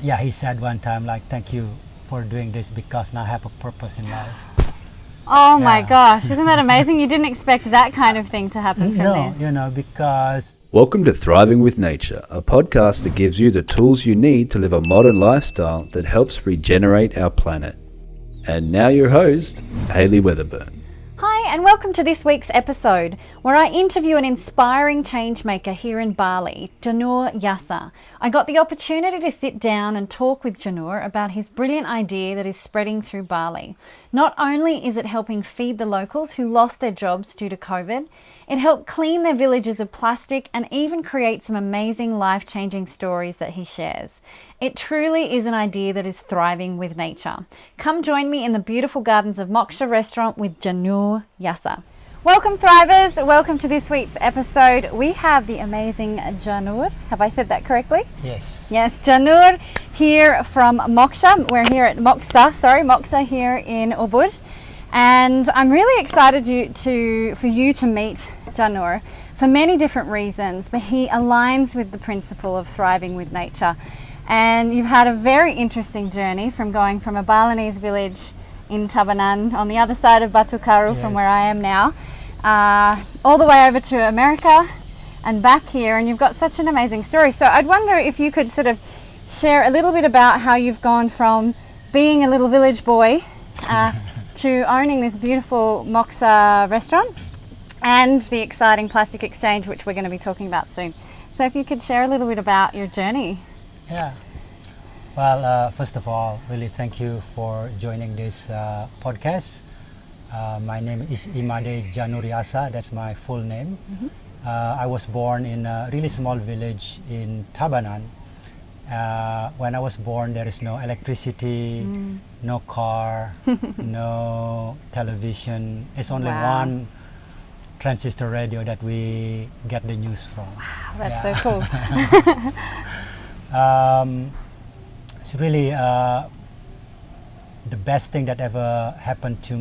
yeah, he said one time like, thank you for doing this because now I have a purpose in life. Oh my Yeah. gosh, isn't that amazing? You didn't expect that kind of thing to happen from No, this. because Welcome to Thriving with Nature, a podcast that gives you the tools you need to live a modern lifestyle that helps regenerate our planet. And now your host, Hayley Weatherburn. Hi, and welcome to this week's episode where I interview an inspiring changemaker here in Bali, Janur Yasa. I got the opportunity to sit down and talk with Janur about his brilliant idea that is spreading through Bali. Not only is it helping feed the locals who lost their jobs due to COVID, it helped clean their villages of plastic and even create some amazing life-changing stories that he shares. It truly is an idea that is thriving with nature. Come join me in the beautiful gardens of Moksa Restaurant with Janur Yasa. Welcome Thrivers, welcome to this week's episode. We have the amazing Janur, have I said that correctly? yes. Yes, Janur here from Moksha. We're here at Moksa here in Ubud. And I'm really excited for you to meet Janur for many different reasons, but he aligns with the principle of thriving with nature. And you've had a very interesting journey from going from a Balinese village in Tabanan on the other side of Batu Karu from Yes. where I am now, all the way over to America and back here, and you've got such an amazing story. So I'd wonder if you could sort of share a little bit about how you've gone from being a little village boy to owning this beautiful Moksa restaurant and the exciting plastic exchange, which we're going to be talking about soon. So if you could share a little bit about your journey. Yeah. Well, first of all, really thank you for joining this podcast. My name is Imade Janur Yasa. That's my full name. I was born in a really small village in Tabanan. When I was born, there is no electricity, no car, no television. It's only Wow. one transistor radio that we get the news from. That's Yeah. so cool. It's really the best thing that ever happened to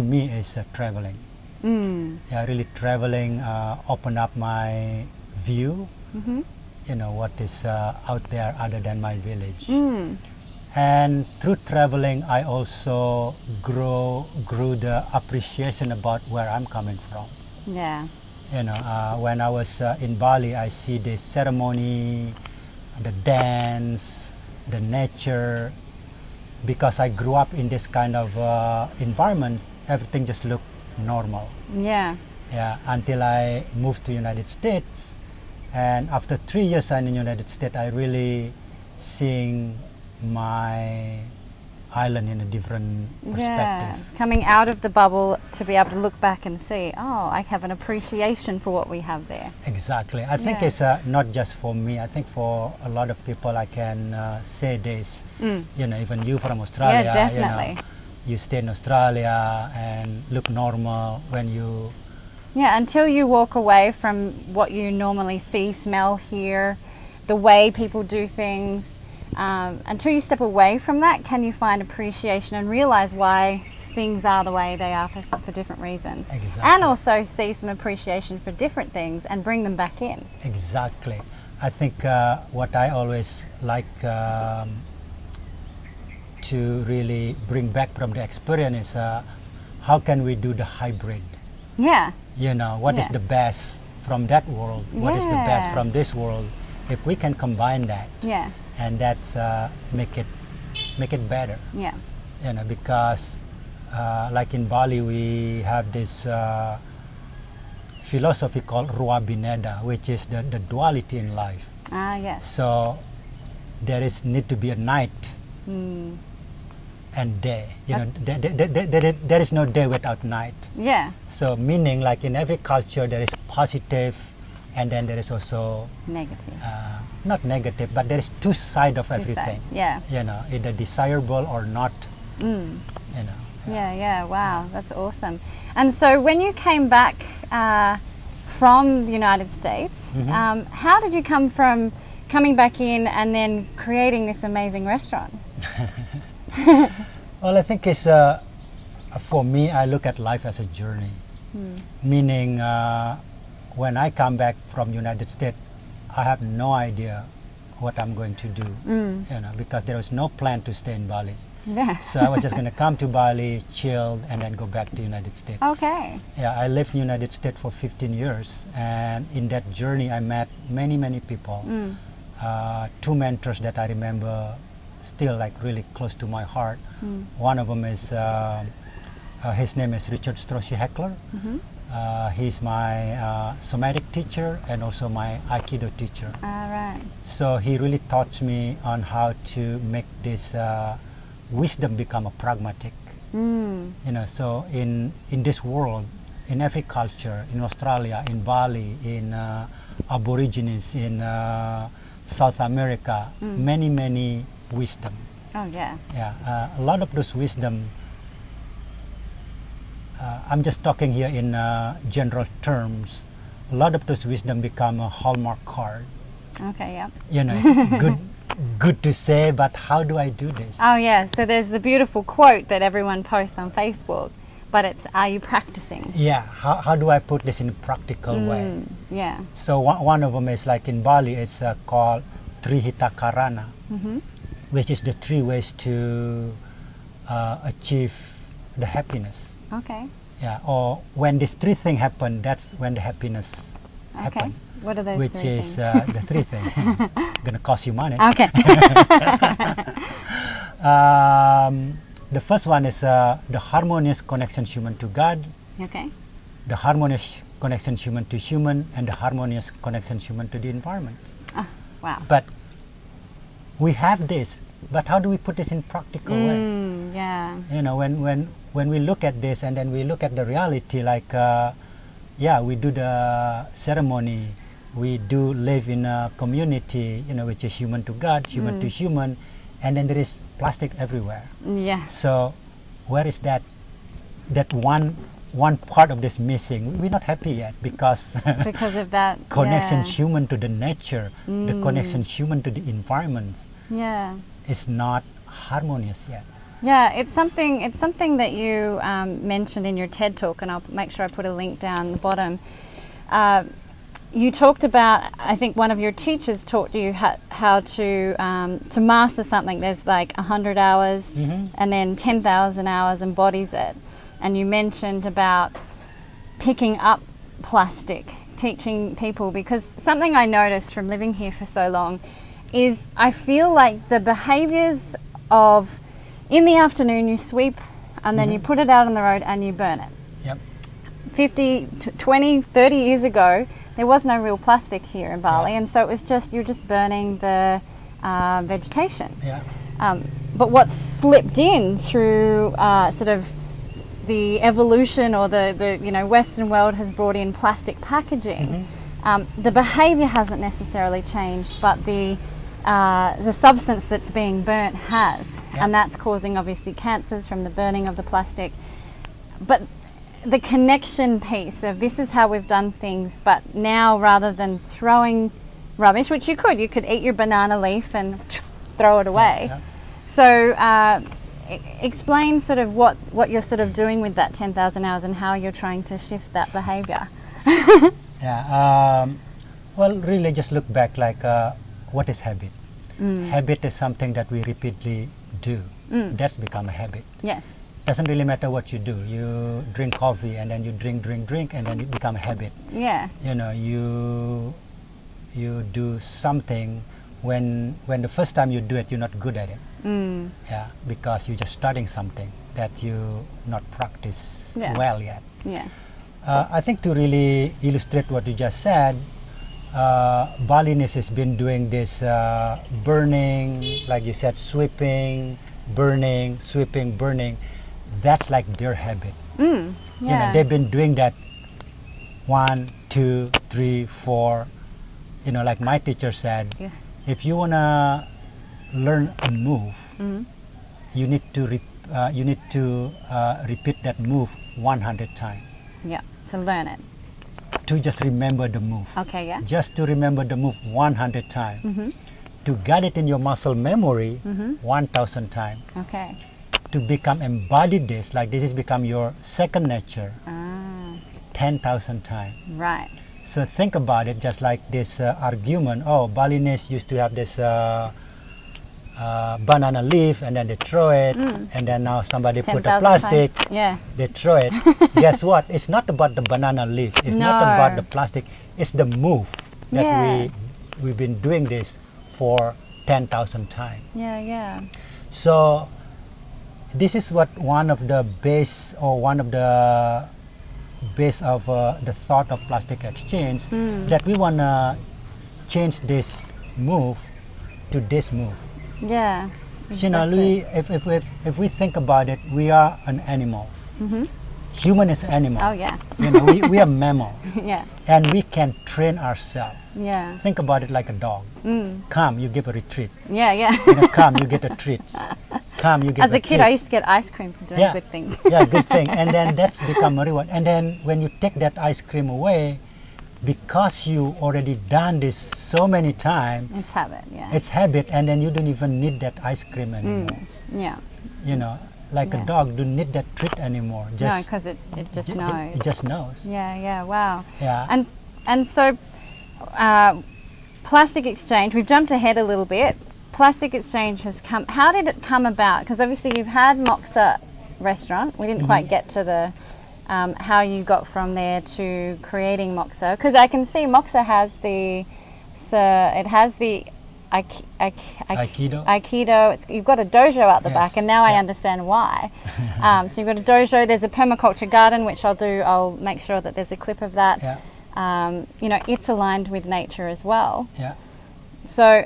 me is traveling. Yeah, really traveling opened up my view. What is out there other than my village. And through traveling, I also grew the appreciation about where I'm coming from. Yeah. When I was in Bali, I see the ceremony, the dance, the nature. Because I grew up in this kind of environment, everything just looked normal. Yeah. Yeah, until I moved to United States, and after 3 years in the United States, I really seeing my island in a different Yeah. perspective. Coming out of the bubble to be able to look back and see, oh, I have an appreciation for what we have there. Exactly. I think Yeah. it's not just for me. I think for a lot of people, I can say this. Even you from Australia. Yeah, definitely. You stay in Australia and look normal when you. Yeah, until you walk away from what you normally see, smell, hear, the way people do things, until you step away from that, can you find appreciation and realize why things are the way they are for different reasons. Exactly. And also see some appreciation for different things and bring them back in. Exactly. I think what I always like to really bring back from the experience is how can we do the hybrid? Yeah. What is Yeah. the best from that world? What is the best Yeah. from this world? If we can combine that, Yeah. and that's make it better. Yeah. Because like in Bali, we have this philosophy called Ruwa Bineda, which is the duality in life. Ah, yes. So there is need to be a night and day. There is no day without night. Yeah. So meaning, like in every culture, there is positive, and then there is also Negative. not negative, but there is two sides of Two everything. sides, yeah. Either desirable or not. Yeah, wow, that's awesome. And so when you came back from the United States, how did you come from coming back in and then creating this amazing restaurant? Well, I think it's for me, I look at life as a journey. Meaning, when I come back from United States, I have no idea what I'm going to do, because there was no plan to stay in Bali. Yeah. So I was just going to come to Bali, chill, and then go back to United States. Okay. Yeah, I lived in United States for 15 years, and in that journey I met many, many people. Two mentors that I remember still like really close to my heart. One of them is, his name is Richard Strossi Heckler. He's my somatic teacher and also my Aikido teacher. All right. So he really taught me on how to make this wisdom become a pragmatic. So in this world, in every culture, in Australia, in Bali, in Aborigines, in South America, many wisdom. Oh yeah. Yeah, a lot of those wisdom. I'm just talking here in general terms. A lot of those wisdom become a Hallmark card. Okay. Yeah. It's good to say, but how do I do this? Oh yeah. So there's the beautiful quote that everyone posts on Facebook, but it's, are you practicing? Yeah. How do I put this in a practical way? Yeah. So one of them is like in Bali, it's called Trihita Karana, which is the 3 ways to achieve the happiness. Okay. Yeah. Or when these 3 things happen, that's when the happiness happen. What are those Which 3 is things? the 3 things. Gonna cost you money. Okay. The first one is the harmonious connection human to God, Okay. the harmonious connection human to human, and the harmonious connection human to the environment. Wow. But we have this, but how do we put this in practical way? Yeah. When we look at this and then we look at the reality, like we do the ceremony, we do live in a community, which is human to God, human to human, and then there is plastic everywhere. Yeah. So where is that one part of this missing? We're not happy yet because Because of that connection human to the nature, the connection human to the environment Yeah. is not harmonious yet. Yeah, it's something that you mentioned in your TED talk, and I'll make sure I put a link down the bottom. You talked about, I think one of your teachers taught you how to master something. There's like 100 hours and then 10,000 hours embodies it. And you mentioned about picking up plastic, teaching people, because something I noticed from living here for so long is I feel like the behaviors of, in the afternoon you sweep and then you put it out on the road and you burn it. Yep. 50, 20, 30 years ago, there was no real plastic here in Bali, and so it was just, you're just burning the vegetation. Yeah. But what's slipped in through sort of the evolution, or the Western world has brought in plastic packaging. The behaviour hasn't necessarily changed, but the substance that's being burnt has, and that's causing obviously cancers from the burning of the plastic. But the connection piece of this is how we've done things, but now rather than throwing rubbish, which you could eat your banana leaf and throw it away. So explain sort of what you're sort of doing with that 10,000 hours and how you're trying to shift that behaviour. Well, really just look back, like what is habit? Habit is something that we repeatedly do. That's become a habit. Yes. Doesn't really matter what you do. You drink coffee and then you drink, and then it become a habit. Yeah. You do something when the first time you do it, you're not good at it. Yeah, because you're just starting something that you not practice well yet. Yeah. I think to really illustrate what you just said, Balinese has been doing this burning, like you said, sweeping, burning, sweeping, burning. That's like their habit. They've been doing that 1, 2, 3, 4. Like my teacher said, if you wanna learn a move, you need to repeat that move 100 times. Yeah. To learn it. To just remember the move. Okay. Yeah. Just to remember the move 100 times. To get it in your muscle memory 1,000 times. Okay. To become embodied this, like this has become your second nature, 10,000 times. Right. So think about it, just like this argument. Oh, Balinese used to have this banana leaf, and then they throw it, and then now somebody put a 10,000 plastic. times. Yeah. They throw it. Guess what? It's not about the banana leaf. It's not No. about the plastic. It's the move that Yeah. we've been doing this for 10,000 times. Yeah, yeah. So this is what one of the base of the thought of plastic exchange, that we want to change this move to this move. Yeah. So, you know, if we think about it, we are an animal. Human is animal. Oh, yeah. You know, we are mammal, Yeah. and we can train ourselves. Yeah. Think about it like a dog. Come, you give a retreat. Yeah, yeah. You know, come, you get a treat. Come, you get As a kid, I used to get ice cream for doing Yeah. good things. Yeah, good thing. And then that's become a reward. And then when you take that ice cream away, because you already done this so many times, It's habit, yeah. it's habit, and then you don't even need that ice cream anymore. Yeah. You know, like a Yeah. dog don't need that treat anymore. No, Just because it just it- knows. It just knows. Yeah, yeah, wow. Yeah. And so, plastic exchange, we've jumped ahead a little bit. Plastic exchange has come, how did it come about? Because obviously you've had Moksa Restaurant. We didn't quite get to the, how you got from there to creating Moksa. Because I can see Moksa has the, it has the Aikido. Aikido. You've got a dojo out the Yes, back, and now I yeah. understand why. So you've got a dojo. There's a permaculture garden, which I'll make sure that there's a clip of that. Yeah. You know, it's aligned with nature as well. Yeah. So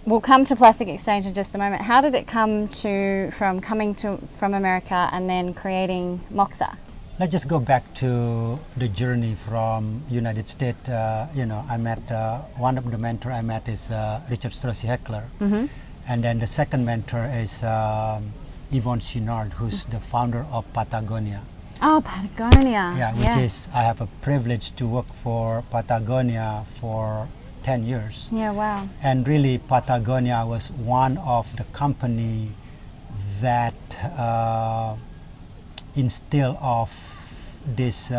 we'll come to plastic exchange in just a moment. How did it come from America and then creating Moksa? Let's just go back to the journey from United States. You know, I met one of the mentor I met is Richard Straussy Heckler, and then the second mentor is Yvonne Chenard, who's the founder of Patagonia. Oh, Patagonia. Yeah, which is I have a privilege to work for Patagonia for 10 years. Yeah, wow. And really, Patagonia was one of the company that instill of this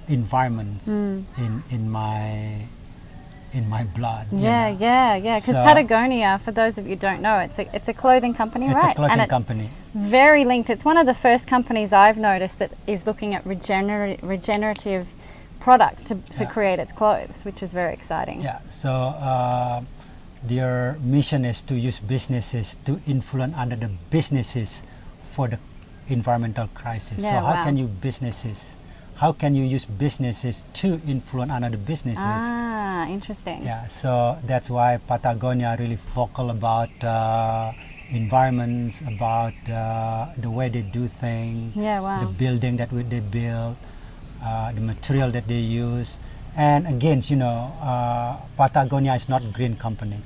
environment in my blood. you Yeah, know. yeah, yeah. Because So- Patagonia, for those of you who don't know, it's a clothing company, It's right? a clothing and it's company. very linked. It's one of the first companies I've noticed that is looking at regenerative products to Yeah. create its clothes, which is very exciting. Yeah. So their mission is to use businesses to influence other businesses for the environmental crisis. Yeah, So how wow. can you use businesses to influence other businesses? Ah, interesting. Yeah, so that's why Patagonia really vocal about environments, about the way they do things, Yeah, wow. the building that they build, the material that they use. And again, you know, Patagonia is not a green company,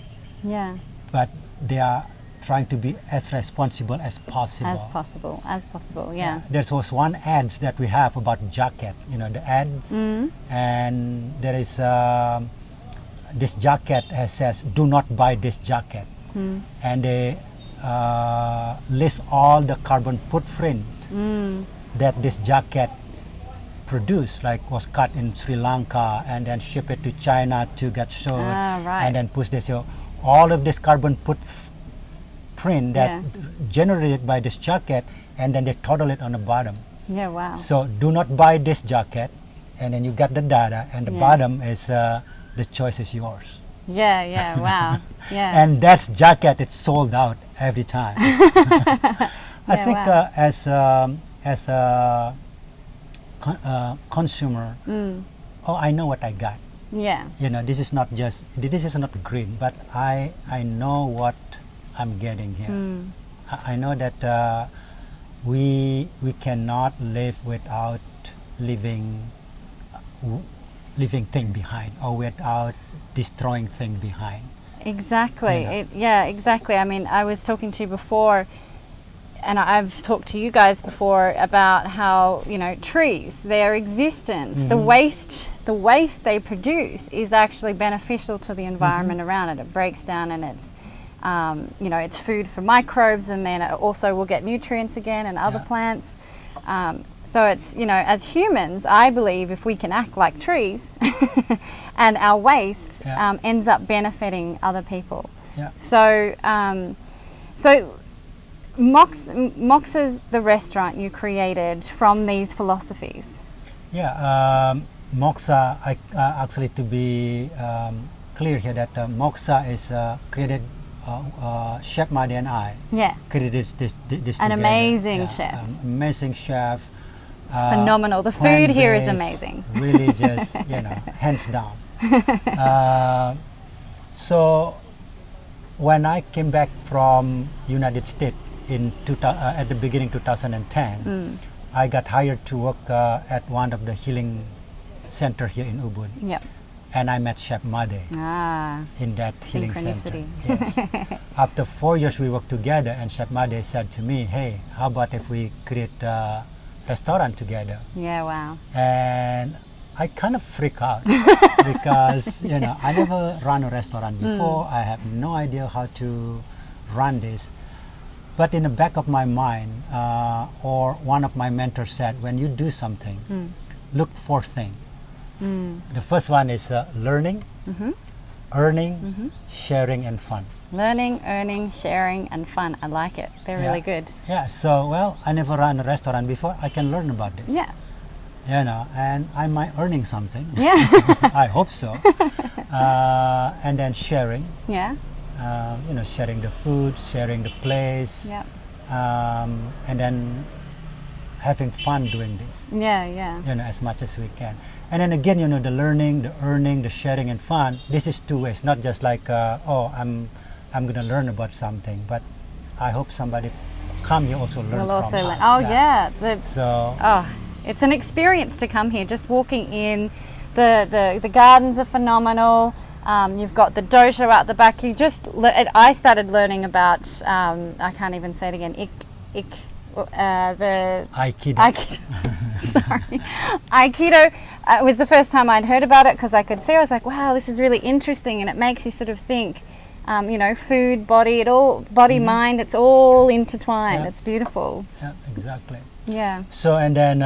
Yeah, but they are trying to be as responsible as possible. as possible. Yeah. There was one ads that we have about jacket, you know, the ads, and there is this jacket says, "Do not buy this jacket," and they list all the carbon footprint that this jacket produced, like was cut in Sri Lanka and then ship it to China to get sold, Ah, right. and then push this. So all of this carbon footprint that Yeah. generated by this jacket, and then they total it on the bottom. Yeah, wow. So do not buy this jacket, and then you get the data, and the Yeah. bottom is the choice is yours. Yeah, yeah, wow. Yeah. And that's jacket, it's sold out every time. I Yeah, think wow. as a consumer, oh, I know what I got. Yeah. You know, this is not green, but I know what I'm getting here. I know that we cannot live without leaving thing behind, or without destroying thing behind. Exactly. You know. Yeah, exactly. I mean, I was talking to you before, and I've talked to you guys before about how, you know, trees, their existence, the waste they produce is actually beneficial to the environment around it. It breaks down, and it's, you know, it's food for microbes, and then it also will get nutrients again and other Yeah. plants. So it's, you know, as humans, I believe if we can act like trees and our waste ends up benefiting other people. Yeah. So, Moksa's the restaurant you created from these philosophies. Yeah, Moksa, actually, to be clear here, that Moksa is created, Chef Madi and I Yeah. created this An together. amazing Yeah, chef. Amazing chef. It's phenomenal. The food here is plant-based, amazing. Really just, hands down. So when I came back from United States at the beginning 2010, I got hired to work at one of the healing center here in Ubud, Yep. and I met Chef Made Ah, in that healing center. synchronicity. Yes. After 4 years we worked together, and Chef Made said to me, "Hey, how about if we create a restaurant together?" yeah, wow. And I kind of freak out because I never run a restaurant before. I have no idea how to run this. But in the back of my mind, or one of my mentors said, when you do something, look for things. The first one is learning, earning, sharing, and fun. Learning, earning, sharing, and fun. I like it. They're really good. Yeah, so, well, I never ran a restaurant before. I can learn about this. Yeah. And I might earning something. Yeah. I hope so. And then sharing. Yeah. Sharing the food, sharing the place. Yeah. And then having fun doing this. Yeah, yeah. As much as we can. And then again, the learning, the earning, the sharing, and fun. This is two ways, not just like, I'm gonna learn about something, but I hope somebody come here also learn We'll from also us. learn. Oh, yeah. So. It's an experience to come here. Just walking in, the gardens are phenomenal. You've got the DOJO out the back. I started learning about, I can't even say it again, the Aikido. Sorry. Aikido was the first time I'd heard about it, because I could see, I was like, wow, this is really interesting, and it makes you sort of think, food, body, mind, it's all intertwined. Yeah. It's beautiful. Yeah, exactly. Yeah. So and then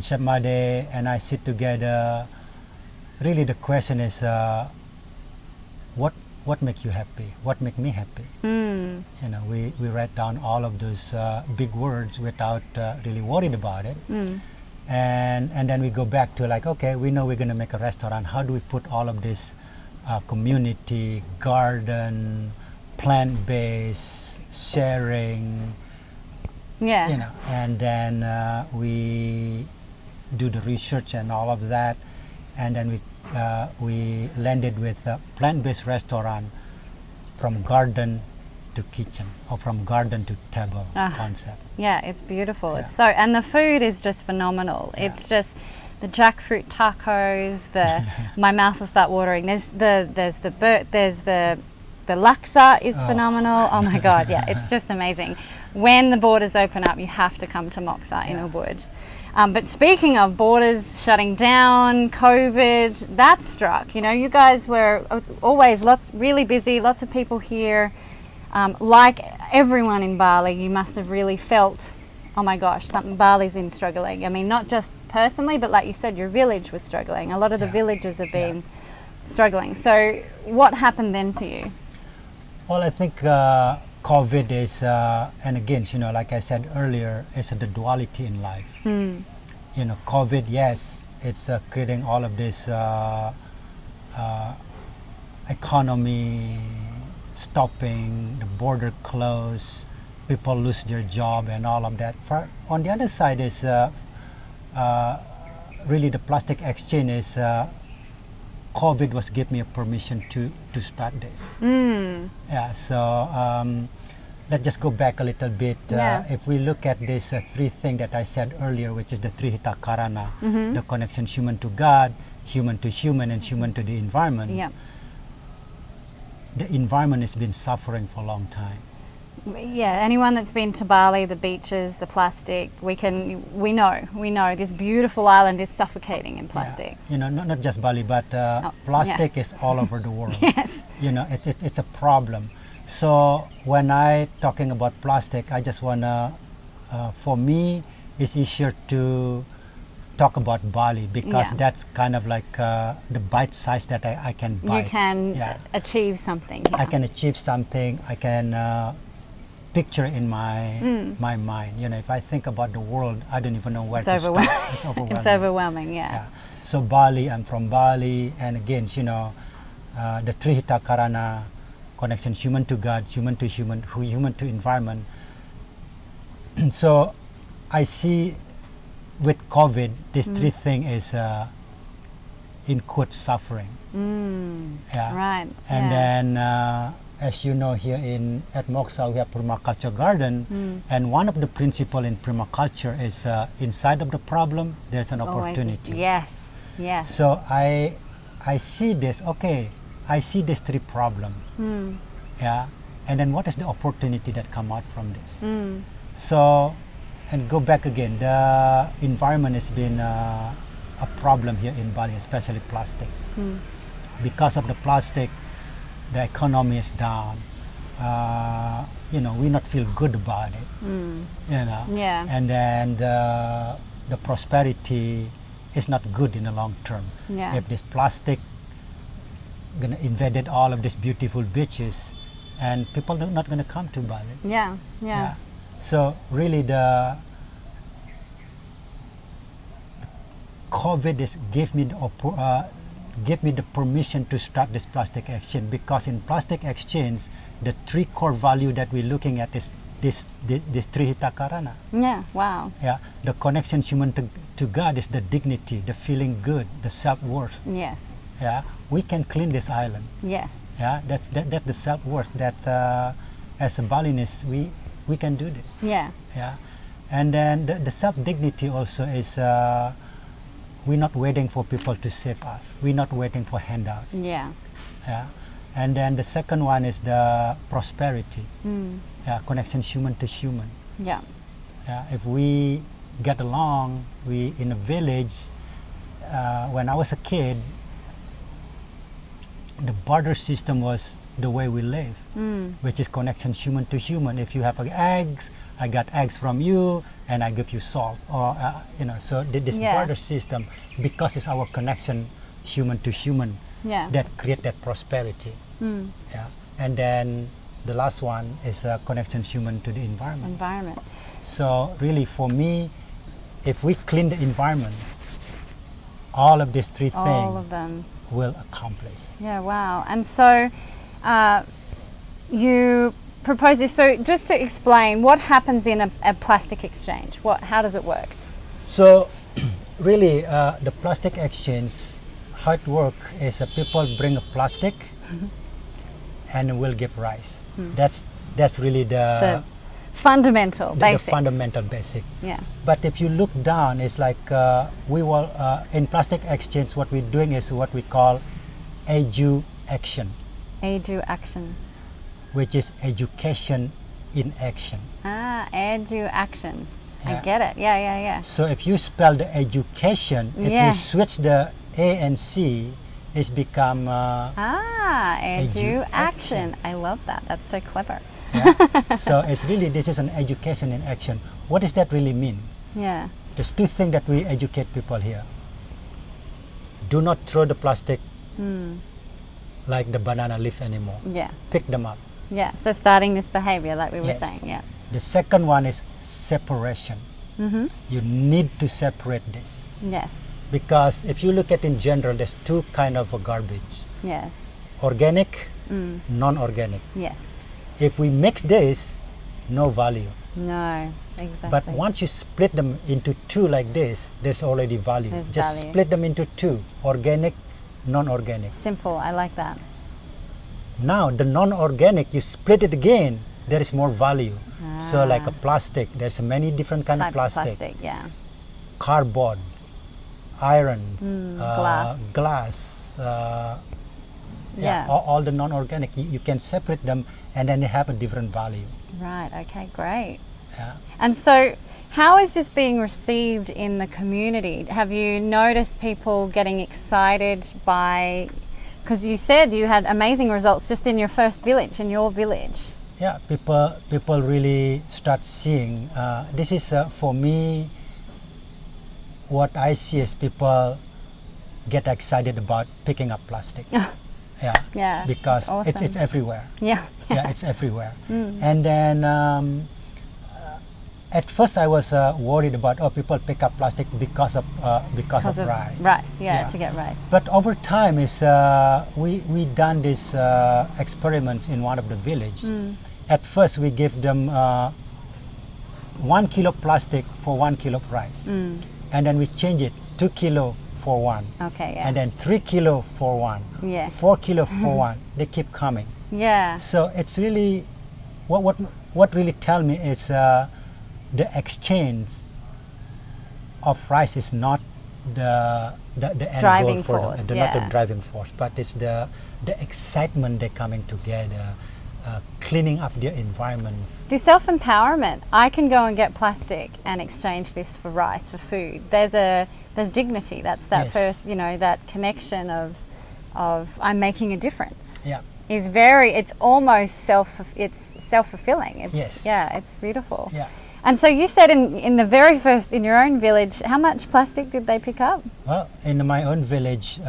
Chef Made and I sit together. Really, the question is, what make you happy? What make me happy? We write down all of those big words without really worried about it. And then we go back to like, okay, we know we're gonna make a restaurant. How do we put all of this community, garden, plant-based, sharing? Yeah. And then we do the research and all of that, and then we landed with a plant-based restaurant, from garden to kitchen, or from garden to table concept. Yeah, it's beautiful. Yeah. It's so, and the food is just phenomenal. Yeah. It's just the jackfruit tacos. My mouth will start watering. There's the laksa is phenomenal. Oh my God, yeah, it's just amazing. When the borders open up, you have to come to Moksa in Ubud. But speaking of borders shutting down, COVID, that struck. You guys were always really busy, lots of people here. Like everyone in Bali, you must have really felt, oh my gosh, Bali's in struggling. I mean, not just personally, but like you said, your village was struggling. A lot of the villages have been struggling. So what happened then for you? Well, I think COVID is, and again, like I said earlier, it's the duality in life. COVID, yes, it's creating all of this economy stopping, the border closed, people lose their job and all of that. On the other side is really the plastic exchange is COVID was give me a permission to start this. Yeah, so let's just go back a little bit. If we look at this three things that I said earlier, which is the three hita karana, the connection human to God, human to human, and human to the environment. Yeah. The environment has been suffering for a long time. Yeah, anyone that's been to Bali, the beaches, the plastic, we know this beautiful island is suffocating in plastic. Yeah. Not just Bali, but plastic is all over the world. Yes. It's a problem. So when I talking about plastic, I just wanna for me, it's easier to talk about Bali because Yeah. that's kind of like the bite size that I can bite. You can Yeah. achieve something. I here. can achieve something. I can picture in my mind. You know, if I think about the world, I don't even know where It's to overwhelming. start. It's overwhelming. It's overwhelming, yeah. Yeah. So Bali, I'm from Bali, and again, you know, the Trihita Karana connection, human to God, human to human, human to environment. So I see with COVID, this three thing is in quote suffering. Yeah. Right. And yeah. then, as you know, here at Moksa, we have permaculture garden, and one of the principle in permaculture is inside of the problem, there's an Always- opportunity. Yes. Yes. So I see this. Okay, I see these three problem. Yeah, and then what is the opportunity that come out from this? So, and go back again. The environment has been a problem here in Bali, especially plastic. Because of the plastic, the economy is down. You know, we not feel good about it. You know, Yeah. and then the prosperity is not good in the long term. Yeah. If this plastic gonna invaded all of these beautiful beaches, and people are not gonna come to Bali. Yeah. Yeah. Yeah. So really, the COVID gave me the permission to start this plastic exchange, because in plastic exchange, the three core value that we're looking at is this three hitakarana. Yeah. Wow. Yeah, the connection human to God is the dignity, the feeling good, the self-worth. Yes. Yeah, we can clean this island. Yes. Yeah, that's the self-worth that as a Balinese we can do this. Yeah. Yeah, and then the self-dignity also is we're not waiting for people to save us. We're not waiting for handout. Yeah. Yeah, and then the second one is the prosperity. Yeah, connection human to human. Yeah. Yeah, if we get along, we in a village. When I was a kid, the barter system was the way we live, which is connection human to human. If you have eggs, I got eggs from you, and I give you salt, or you know. So this Yeah. barter system, because it's our connection human to human, Yeah. that create that prosperity. Yeah, and then the last one is connection human to the environment. Environment. So really, for me, if we clean the environment, all of these three All things of them. will accomplish. Yeah, wow. And so you propose this. So just to explain, what happens in a plastic exchange? How does it work? So really, the plastic exchange, how it works is people bring a plastic and will give rice. That's really The fundamental, the basic. fundamental basic. Yeah. But if you look down, it's like we will in plastic exchange. What we're doing is what we call edu action, Edu action. which is education in action. Edu action. I Yeah. get it. Yeah, yeah, yeah. So if you spell the education, if Yeah. you switch the A and C, it's become Edu Edu action. action. I love that. That's so clever. yeah. So it's really, this is an education in action. What does that really mean? Yeah. There's two things that we educate people here. Do not throw the plastic like the banana leaf anymore. Yeah. Pick them up. Yeah. So starting this behavior, like we were Yes. saying. Yeah. The second one is separation. You need to separate this, Yes. because if you look at in general, there's two kind of garbage: Yeah. organic, non-organic. Yes. If we mix this, no value. No. Exactly. But once you split them into two like this, there's already value. There's Just value. split them into two: organic, non-organic. Simple. I like that. Now the non-organic, you split it again, there is more value. So like a Ah. plastic, there's many different kind of Types plastic. Yeah. Cardboard, irons, glass. glass, Yeah. all the non-organic. You can separate them, and then they have a different value. Right. Okay. Great. Yeah. And so, how is this being received in the community? Have you noticed people getting excited by? Because you said you had amazing results just in your first village, in your village. yeah, people really start seeing. This is for me. What I see is people get excited about picking up plastic. Yeah, Yeah, because that's awesome. it's everywhere. Yeah. Yeah, it's everywhere. And then at first I was worried about people pick up plastic because of rice. Rice, Yeah. to get rice. But over time is we done these experiments in one of the village. At first we give them 1 kilo plastic for 1 kilo of rice, and then we change it 2 kilo for one, Okay, yeah. and then 3 kilo for one, Yeah. 4 kilo for one. They keep coming. Yeah. So it's really what really tell me is the exchange of rice is not the end Driving goal for force, them, not the yeah. driving force, but it's the excitement they coming together, cleaning up their environments. The self-empowerment. I can go and get plastic and exchange this for rice, for food. There's dignity. That's that Yes. first, that connection of I'm making a difference. Yeah. Is it's almost self-fulfilling. It's, Yes. Yeah, it's beautiful. Yeah. And so you said in the very first, in your own village, how much plastic did they pick up? Well, in my own village,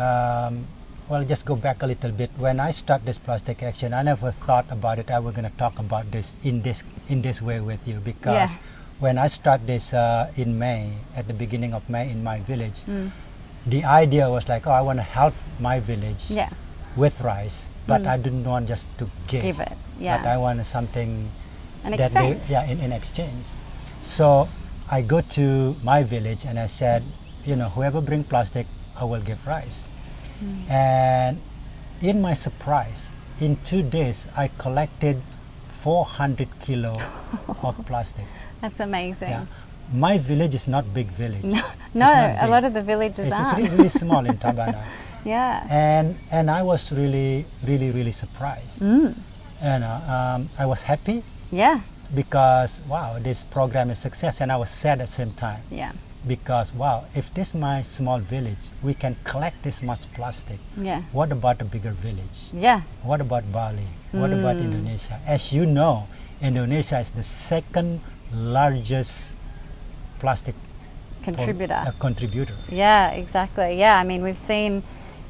well, just go back a little bit. When I start this plastic action, I never thought about it. I was going to talk about this in this way with you, because Yeah. when I start this in May, at the beginning of May in my village, the idea was like, I want to help my village Yeah. with rice, but I didn't want just to give Give it, yeah. But I wanted something An that exchange. in exchange. So I go to my village and I said, whoever bring plastic, I will give rice. And in my surprise, in 2 days, I collected 400 kilo of plastic. That's amazing. Yeah. My village is not big village. No, It's not a big. lot of the villages It's aren't. really, really small in Tabana. Yeah. And I was really, really, really surprised. I was happy Yeah. because, wow, this program is success, and I was sad at the same time. Yeah. Because, wow, if this my small village, we can collect this much plastic. Yeah. What about a bigger village? Yeah. What about Bali? What about Indonesia? As you know, Indonesia is the second largest plastic Contributor. contributor. Yeah, exactly. Yeah, I mean, we've seen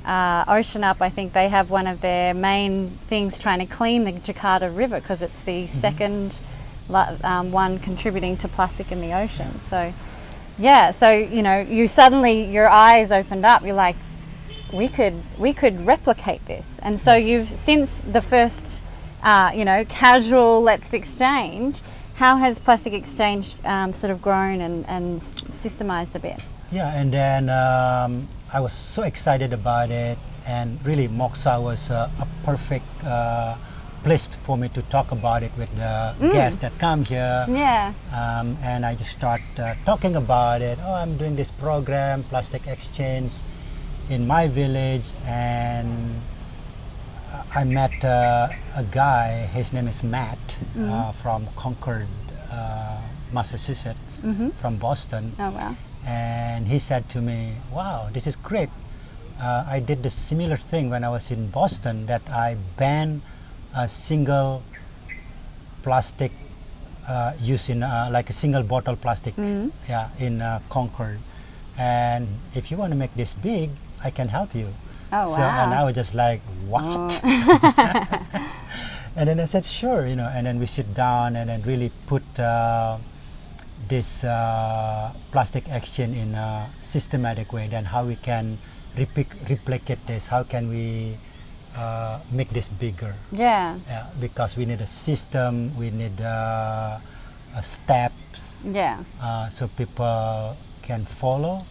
Ocean Up, I think they have one of their main things trying to clean the Jakarta River, because it's the second one contributing to plastic in the ocean. So, yeah, so, you suddenly, your eyes opened up. You're like, we could replicate this. And so you've, since the first, casual let's exchange, how has plastic exchange sort of grown and systemized a bit? Yeah, and then I was so excited about it, and really Moksa was a perfect place for me to talk about it with the guests that come here. Yeah. And I just start talking about it. I'm doing this program, plastic exchange, in my village, and I met a guy. His name is Matt from Concord, Massachusetts, from Boston. Oh, wow. And he said to me, wow, this is great. I did the similar thing when I was in Boston, that I banned a single plastic use in like a single bottle plastic in Concord. And if you want to make this big, I can help you. Oh, So, wow. and I was just like, what? And then I said, sure, and then we sit down and then really put this plastic action in a systematic way. Then how we can replicate this, how can we make this bigger? Yeah. Because we need a system, we need steps, Yeah. so people can follow.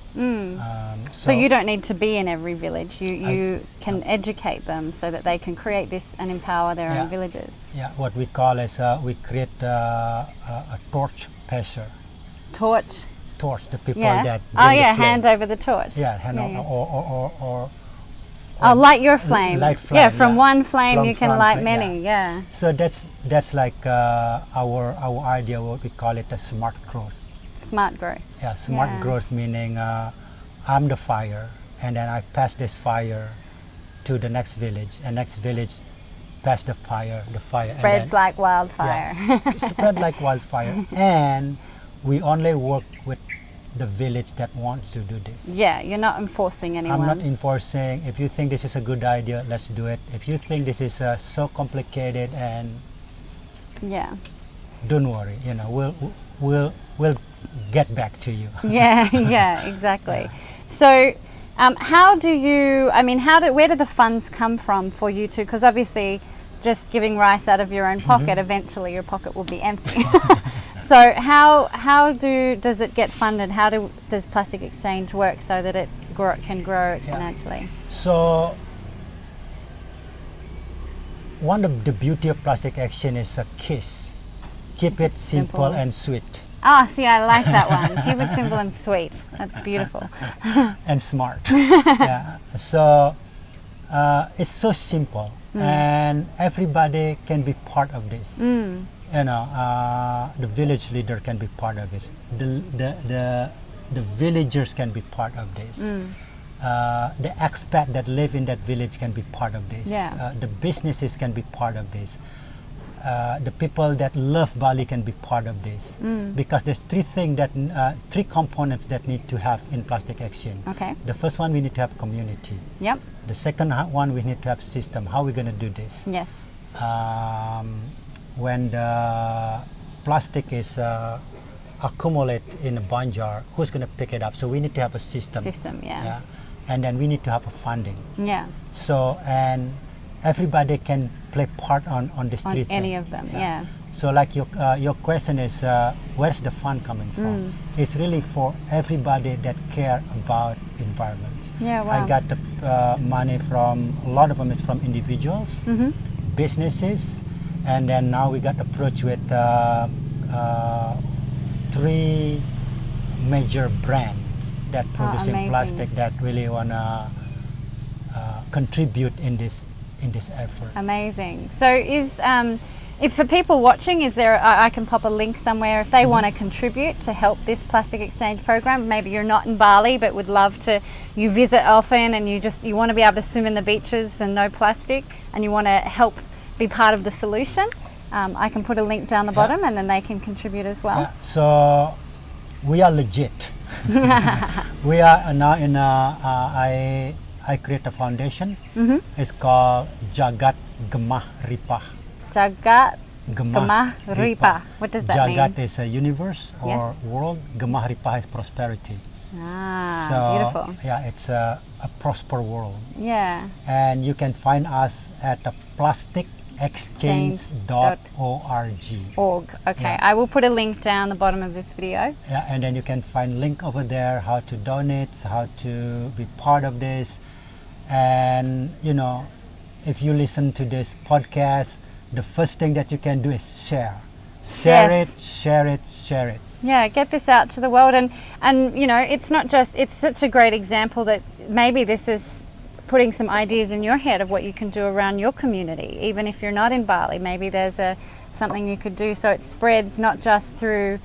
So you don't need to be in every village. You can educate them so that they can create this and empower their own villages. Yeah, what we call is we create a torch passer. Torch. The people Yeah. that Oh, bring the yeah. flame. Hand over the torch. Yeah, hand Yeah, over, yeah. or Oh, light your flame. light Yeah, flame, from yeah. one flame From you can one light flame, many. Yeah. So that's like our idea. What we call it a smart growth. Smart growth. Yeah, smart Yeah. growth meaning I'm the fire, and then I pass this fire to the next village, and next village pass the fire. Spreads and then, like wildfire. spread like wildfire. And we only work with the village that wants to do this. Yeah, you're not enforcing anyone. I'm not enforcing. If you think this is a good idea, let's do it. If you think this is so complicated, and Yeah. don't worry, you know, we'll get back to you. Yeah, yeah, exactly. So, how do you? I mean, where do the funds come from for you to? Because obviously, just giving rice out of your own pocket, eventually your pocket will be empty. So, how does it get funded? Does Plastic Exchange work so that it can grow exponentially? So, one of the beauty of Plastic Exchange is a kiss. Keep it simple and sweet. Ah, see, I like that one. Keep it simple and sweet. That's beautiful. And smart. Yeah. So it's so simple, and everybody can be part of this. You know, the village leader can be part of this. The villagers can be part of this. The expat that live in that village can be part of this. Yeah. The businesses can be part of this. The people that love Bali can be part of this, because there's three components that need to have in Plastic Exchange. Okay. The first one, we need to have community. Yep. The second one, we need to have system. How are we going to do this? Yes. When the plastic is accumulate in a banjar, who's going to pick it up? So we need to have a system. Yeah. And then we need to have a funding. Yeah. So, and everybody can play part on these three things. Any of them, yeah. So like your question is, where's the fund coming from? It's really for everybody that care about environment. Yeah, wow. I got the money from, a lot of them is from individuals, businesses, and then now we got approached with 3 major brands that producing amazing. plastic that really wanna contribute in this effort. Amazing. So if for people watching, is there, I can pop a link somewhere if they want to contribute to help this Plastic Exchange program. Maybe you're not in Bali but would love to, you visit often and you want to be able to swim in the beaches and no plastic, and you want to help be part of the solution. I can put a link down the bottom and then they can contribute as well. Yeah. So we are legit. We are now in I create a foundation. It's called Jagat Gemah Ripah. Jagat Gemah Ripah. What does that mean? Jagat is a universe or world. Gemah Ripah is prosperity. Ah, So beautiful. yeah, it's a prosper world. Yeah. And you can find us at the plasticexchange.org. Okay, Yeah. I will put a link down the bottom of this video. Yeah, and then you can find link over there how to donate, how to be part of this. And you know, if you listen to this podcast, the first thing that you can do is share Yes. share it. Yeah, get this out to the world, and you know, it's not just, it's such a great example that maybe this is putting some ideas in your head of what you can do around your community, even if you're not in Bali. Maybe there's something you could do so it spreads not just through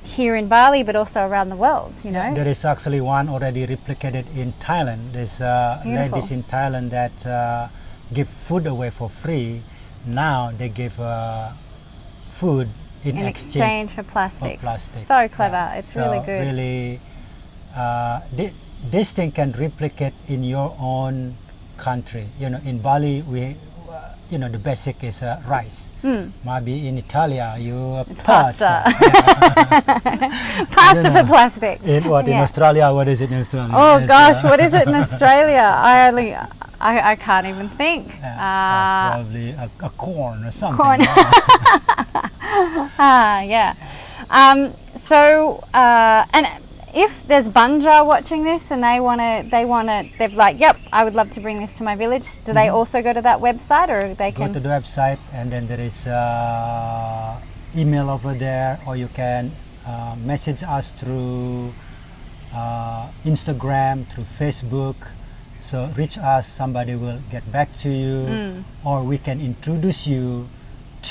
here in Bali but also around the world, you know. There is actually one already replicated in Thailand. There's ladies in Thailand that give food away for free. Now they give food in exchange for plastic. plastic. So clever. Yeah. It's So really good. Really, this thing can replicate in your own country. You know, in Bali, we, you know, the basic is rice. Maybe in Italia, you pasta. Pasta for plastic. In Australia, what is it in Australia? Oh It's, gosh, what is it in Australia? I can't even think. probably a corn or something. Corn. Yeah. So and if there's Banjar watching this and they've like, yep, I would love to bring this to my village. Do they also go to that website, or they Go can to the website, and then there is email over there, or you can message us through Instagram, through Facebook. So reach us, somebody will get back to you, or we can introduce you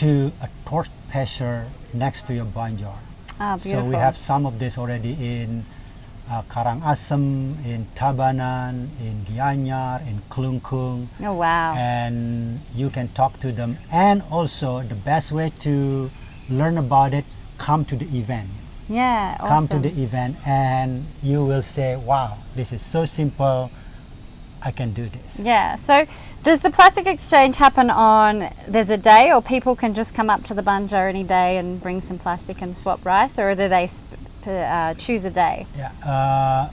to a torch pasture next to your banjar. Ah, beautiful. So we have some of this already in Karangasem, in Tabanan, in Gianyar, in Klungkung. Oh, wow. And you can talk to them. And also, the best way to learn about it, come to the events. Yeah, awesome. Come to the event and you will say, wow, this is so simple, I can do this. Yeah, so does the plastic exchange happen on, there's a day, or people can just come up to the banjar any day and bring some plastic and swap rice, or do they choose a day? Yeah,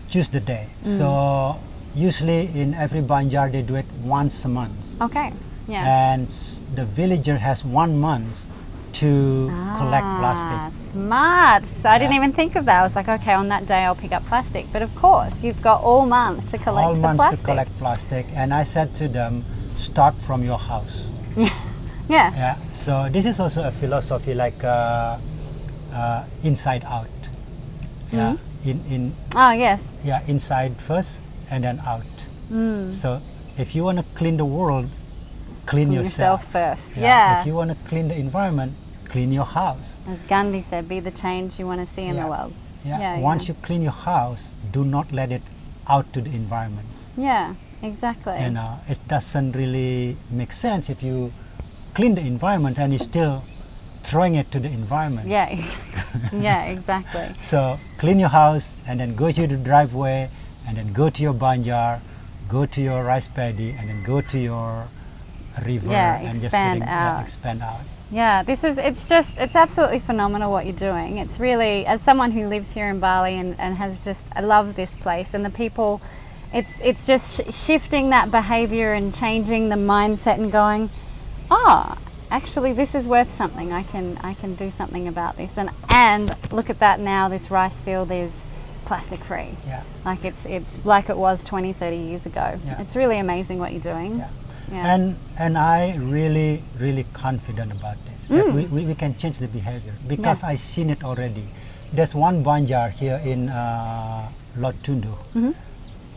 choose the day. So usually in every banjar they do it once a month. Okay, yeah. And the villager has 1 month to collect plastic. Smart. So I didn't even think of that. I was like, okay, on that day I'll pick up plastic. But of course, you've got all month to collect All the months plastic. to collect plastic. And I said to them, start from your house. Yeah. Yeah. So this is also a philosophy like inside out. Yeah. Oh, yes. Yeah, inside first and then out. So if you want to clean the world, clean yourself first. Yeah. If you want to clean the environment, clean your house. As Gandhi said, be the change you want to see in the world. Yeah. Once you clean your house, do not let it out to the environment. Yeah, exactly. You know, it doesn't really make sense if you clean the environment and you're still throwing it to the environment. Yeah, exactly. Yeah, exactly. So clean your house and then go to the driveway and then go to your banjar, go to your rice paddy and then go to your river and expand out. Expand out. Yeah, it's absolutely phenomenal what you're doing. It's really, as someone who lives here in Bali and has just, I love this place and the people, it's just shifting that behavior and changing the mindset and going, actually this is worth something. I can do something about this. And look at that now, this rice field is plastic free. Yeah. Like it's like it was 20, 30 years ago. Yeah. It's really amazing what you're doing. Yeah. Yeah. And I really confident about this. That we can change the behavior because I seen it already. There's one banjar here in Lot Tundu.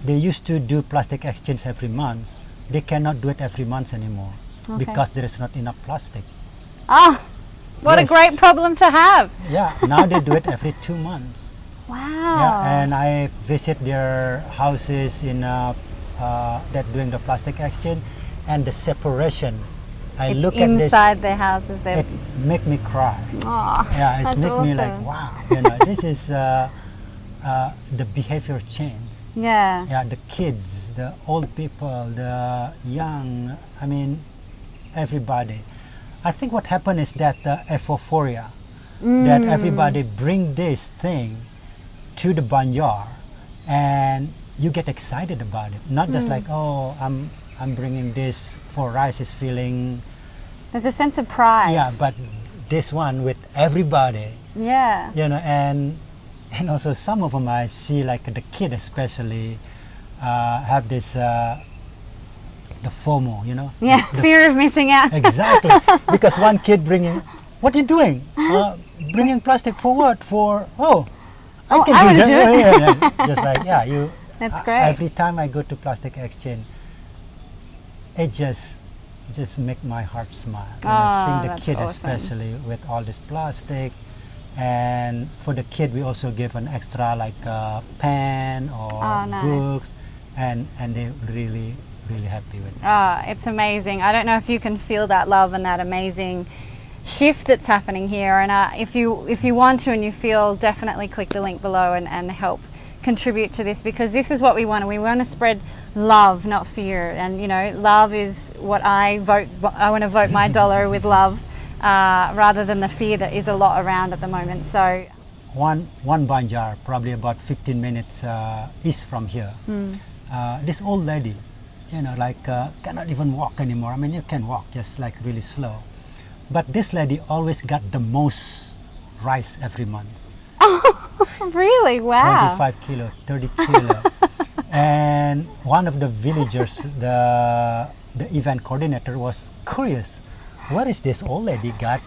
They used to do plastic exchange every month. They cannot do it every month anymore because there is not enough plastic. What a great problem to have. Yeah, now they do it every 2 months. Wow. Yeah, and I visit their houses in that doing the plastic exchange. And the separation, I look at this inside their houses. It make me cry. Yeah, it that's make me awesome. like wow. You know, this is the behavior change. Yeah. Yeah, the kids, the old people, the young. I mean, everybody. I think what happened is that the euphoria, that everybody bring this thing to the banjar, and you get excited about it. Not just like I'm bringing this for rice is feeling. There's a sense of pride. Yeah, but this one with everybody. Yeah. You know, and also some of them I see like the kid especially have this the FOMO, you know. Yeah, fear of missing out. Exactly, because one kid bringing, what are you doing? Bringing plastic for what? I can do that. Yeah. Just like you. That's great. Every time I go to plastic exchange, it just make my heart smile. You know, seeing the kid awesome. especially with all this plastic, and for the kid we also give an extra like pen or nice. books, and they really happy with it. It's amazing. I don't know if you can feel that love and that amazing shift that's happening here. And if you want to and you feel, definitely click the link below and help contribute to this, because this is what we want. We want to spread love, not fear. And you know, love is what I vote. I want to vote my dollar with love rather than the fear that is a lot around at the moment. So one banjar, probably about 15 minutes east from here, this old lady, you know, like cannot even walk anymore. I mean, you can walk just like really slow, but this lady always got the most rice every month. Really? Wow. 25 kilo, 30 kilo. And one of the villagers, the event coordinator, was curious. Where is this old lady got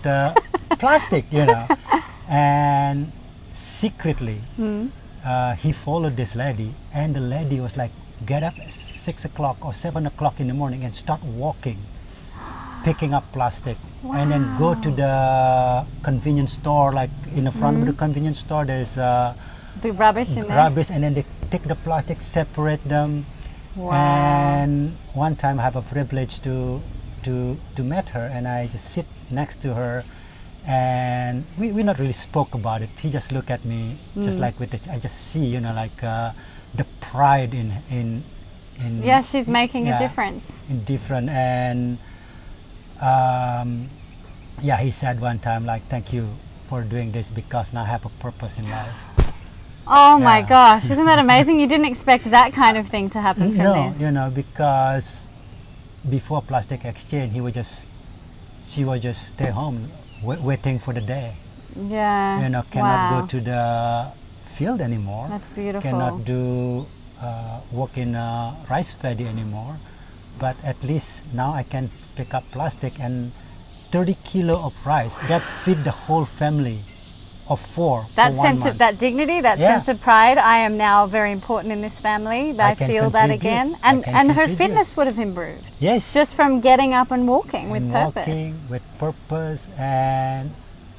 plastic, you know? And secretly, he followed this lady, and the lady was like, get up at 6 o'clock or 7 o'clock in the morning and start walking, picking up plastic, and then go to the convenience store. Like in the front of the convenience store, there's The rubbish in there. rubbish, and then they take the plastic, separate them. Wow. And one time I have a privilege to meet her, and I just sit next to her, and we not really spoke about it. He just looked at me just like with I just see, like the pride in Yeah, she's making a yeah, difference. in different. And yeah, he said one time, like, thank you for doing this, because now I have a purpose in life. Oh my Yeah. gosh, isn't that amazing? You didn't expect that kind of thing to happen from No, this. because before plastic exchange, she would just stay home waiting for the day. Yeah. Cannot wow. go to the field anymore. That's beautiful. Cannot do work in a rice paddy anymore. But at least now I can pick up plastic, and 30 kilo of rice that feed the whole family of 4 That for 1 sense month. of that dignity, that Yeah. sense of pride. I am now very important in this family. I can feel that contribute. again. I And can and her contribute. fitness would have improved Yes, just from getting up and walking with and purpose. walking with purpose. And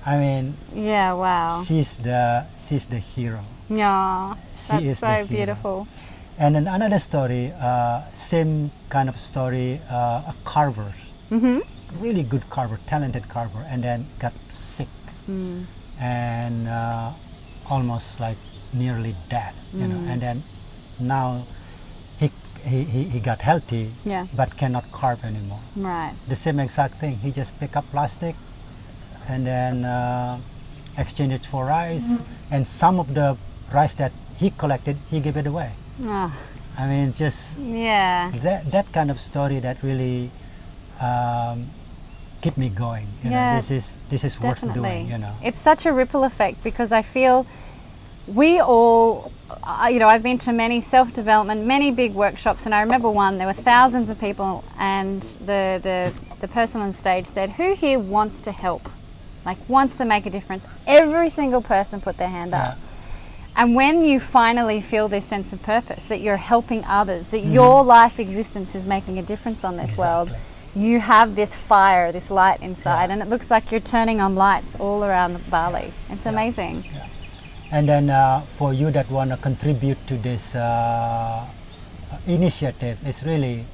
I mean, Yeah, wow. she's the hero. Yeah. She That's is so the hero. beautiful. And then another story, same kind of story, a carver, really good carver, talented carver, and then got sick and almost like nearly death, and then now he got healthy, Yeah. but cannot carve anymore. Right. The same exact thing. He just pick up plastic and then exchange it for rice, and some of the rice that he collected, he gave it away. Oh, I mean, just yeah. that kind of story that really keep me going. Yeah, This is worth Definitely. doing. It's such a ripple effect, because I feel we all, I've been to many self-development, many big workshops, and I remember one, there were thousands of people, and the person on stage said, who here wants to help? Like, wants to make a difference? Every single person put their hand up. And when you finally feel this sense of purpose, that you're helping others, that your life existence is making a difference on this world, you have this fire, this light inside, and it looks like you're turning on lights all around Bali. It's amazing. Yeah. And then for you that want to contribute to this initiative, it's really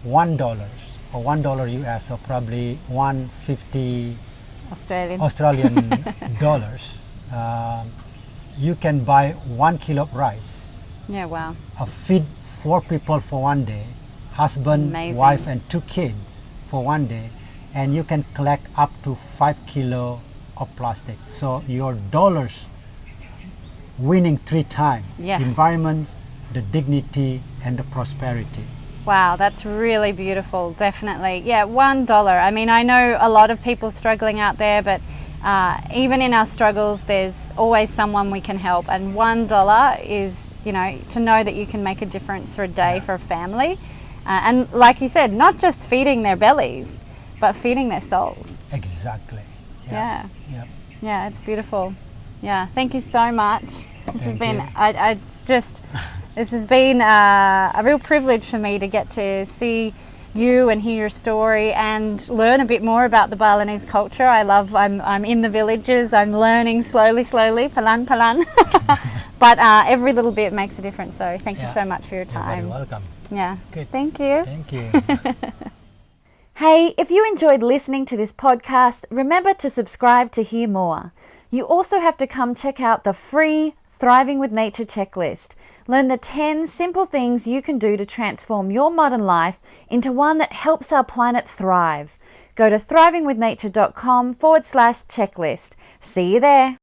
$1 or $1 US, or probably 150 Australian dollars. You can buy 1 kilo of rice, Yeah, wow. feed 4 people for 1 day, husband, Amazing. wife, and 2 kids for 1 day, and you can collect up to 5 kilo of plastic. So your dollars winning 3 times: Yeah. the environment, the dignity, and the prosperity. Wow, that's really beautiful, definitely. Yeah, $1. I mean, I know a lot of people struggling out there, but even in our struggles, there's always someone we can help. And $1 is, to know that you can make a difference for a day for a family. And like you said, not just feeding their bellies, but feeding their souls. Exactly. Yeah. Yep. Yeah, it's beautiful. Yeah, thank you so much. This has Thank been, you. this has been a real privilege for me to get to see you and hear your story and learn a bit more about the Balinese culture. I'm in the villages, I'm learning slowly, pelan pelan. But every little bit makes a difference, so thank you so much for your You're very time. welcome. Yeah, Good. thank you. Thank you. Hey, if you enjoyed listening to this podcast, remember to subscribe to hear more. You also have to come check out the free Thriving with Nature checklist. Learn the 10 simple things you can do to transform your modern life into one that helps our planet thrive. Go to thrivingwithnature.com/checklist. See you there.